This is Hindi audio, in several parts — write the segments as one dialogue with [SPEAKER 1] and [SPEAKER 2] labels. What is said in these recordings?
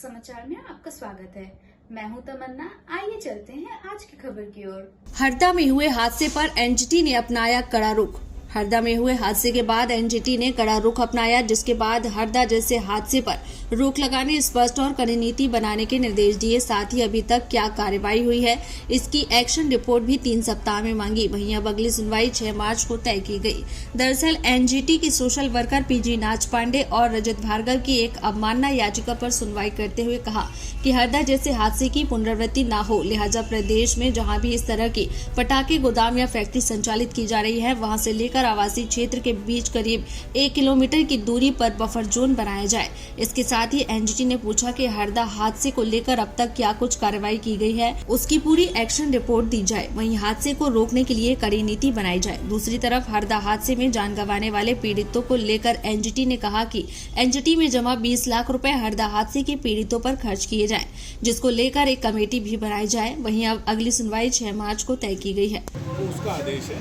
[SPEAKER 1] समाचार में आपका स्वागत है। मैं हूं तमन्ना। आइए चलते हैं आज की खबर की ओर।
[SPEAKER 2] हरदा में हुए हादसे पर एनजीटी ने अपनाया कड़ा रुख। हरदा में हुए हादसे के बाद एनजीटी ने कड़ा रुख अपनाया, जिसके बाद हरदा जैसे हादसे पर रोक लगाने, स्पष्ट और कड़ी नीति बनाने के निर्देश दिए। साथ ही अभी तक क्या कार्रवाई हुई है, इसकी एक्शन रिपोर्ट भी 3 सप्ताह में मांगी। वहीं अब अगली सुनवाई 6 मार्च को तय की गई। दरअसल एनजीटी की सोशल वर्कर पीजी नाच पांडे और रजत भार्गव की एक अवमानना याचिका पर सुनवाई करते हुए कहा कि हरदा जैसे हादसे की पुनरावृत्ति न हो, लिहाजा प्रदेश में जहां भी इस तरह की पटाखे गोदाम या फैक्ट्री संचालित की जा रही है, वहां से लेकर आवासीय क्षेत्र के बीच करीब 1 किलोमीटर की दूरी पर बफर जोन बनाया जाए। इसके साथ ही एनजीटी ने पूछा कि हरदा हादसे को लेकर अब तक क्या कुछ कार्रवाई की गई है, उसकी पूरी एक्शन रिपोर्ट दी जाए। वहीं हादसे को रोकने के लिए कड़ी नीति बनाई जाए। दूसरी तरफ हरदा हादसे में जान गंवाने वाले पीड़ितों को लेकर एनजीटी ने कहा कि एनजीटी में जमा 20 लाख रुपए हरदा हादसे के पीड़ितों पर खर्च किए जाए, जिसको लेकर एक कमेटी भी बनाई जाए। वहीं अब अगली सुनवाई 6 मार्च को तय की गई है।
[SPEAKER 3] उसका आदेश है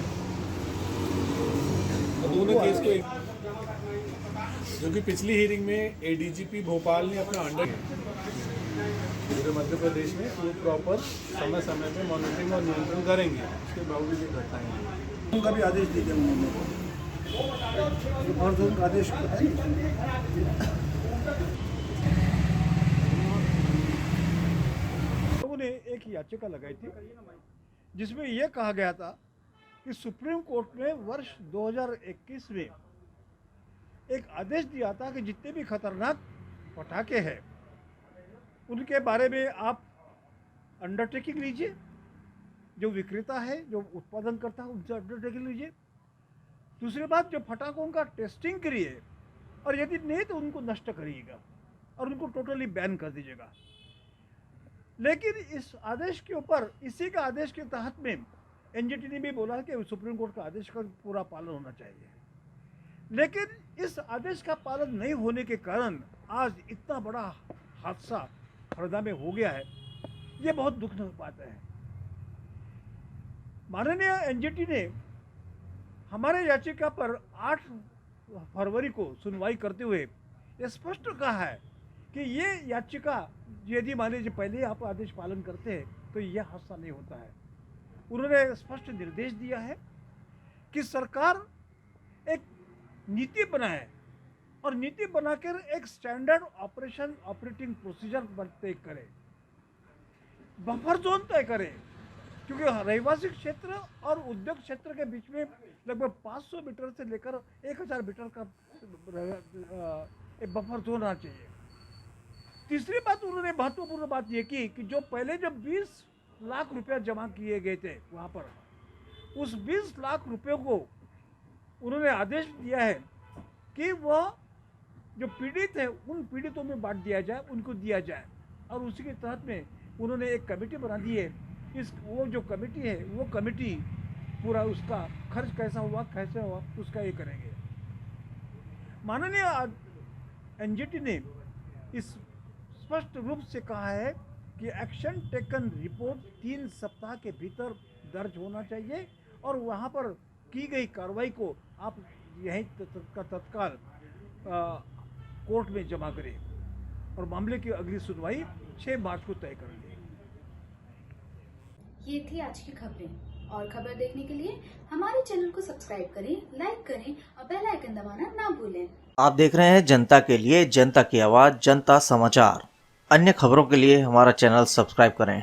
[SPEAKER 3] दोनों केस को, जो कि पिछली हियरिंग में एडीजीपी भोपाल ने अपना अंडर पूरे मध्य प्रदेश में वो प्रॉपर समय समय पे मॉनिटरिंग और नियंत्रण करेंगे। उसके बावजूद ये घटनाएं
[SPEAKER 4] उनका भी आदेश दीजिए उन्होंने का आदेश है।
[SPEAKER 5] लोगों ने एक याचिका लगाई थी जिसमें यह कहा गया था कि सुप्रीम कोर्ट ने वर्ष 2021 में एक आदेश दिया था कि जितने भी खतरनाक पटाखे हैं उनके बारे में आप अंडरटेकिंग लीजिए, जो विक्रेता है, जो उत्पादन करता है, उनसे अंडरटेकिंग लीजिए। दूसरी बात, जो पटाखों का टेस्टिंग करिए और यदि नहीं तो उनको नष्ट करिएगा और उनको टोटली बैन कर दीजिएगा। लेकिन इस आदेश के ऊपर, इसी का आदेश के तहत में एनजीटी ने भी बोला कि सुप्रीम कोर्ट का आदेश का पूरा पालन होना चाहिए। लेकिन इस आदेश का पालन नहीं होने के कारण आज इतना बड़ा हादसा हरदा में हो गया है। ये बहुत दुखद बात है। माननीय एनजीटी ने हमारे याचिका पर 8 फरवरी को सुनवाई करते हुए ये स्पष्ट कहा है कि ये याचिका यदि मान लीजिए पहले आप आदेश पालन करते हैं तो यह हादसा नहीं होता है। उन्होंने स्पष्ट निर्देश दिया है कि सरकार एक नीति बनाए और नीति बनाकर एक स्टैंडर्ड ऑपरेटिंग प्रोसीजर तय करे, बफर जोन तय करे, क्योंकि रहवासी क्षेत्र और उद्योग क्षेत्र के बीच में लगभग 500 मीटर से लेकर 1000 मीटर का एक बफर जोन आना चाहिए। तीसरी बात, उन्होंने महत्वपूर्ण बात यह की कि जो पहले जब 20 लाख रुपया जमा किए गए थे वहाँ पर, उस 20 लाख रुपये को उन्होंने आदेश दिया है कि वह जो पीड़ित है उन पीड़ितों में बांट दिया जाए, उनको दिया जाए। और उसी के तहत में उन्होंने एक कमेटी बना दी है। वो जो कमेटी है वो कमेटी पूरा उसका खर्च कैसा हुआ उसका ये करेंगे। माननीय एनजीटी ने इस स्पष्ट रूप से कहा है कि एक्शन टेकन रिपोर्ट 3 सप्ताह के भीतर दर्ज होना चाहिए और वहाँ पर की गई कार्रवाई को आप यहीं तत्काल कोर्ट में जमा करें और मामले की अगली सुनवाई 6 मार्च को तय करेंगे।
[SPEAKER 1] ये थी आज की खबरें। और खबर देखने के लिए हमारे चैनल को सब्सक्राइब करें, लाइक करें और बेल आइकन दबाना ना भूलें।
[SPEAKER 6] आप देख रहे हैं जनता के लिए, जनता की आवाज, जनता समाचार। अन्य खबरों के लिए हमारा चैनल सब्सक्राइब करें।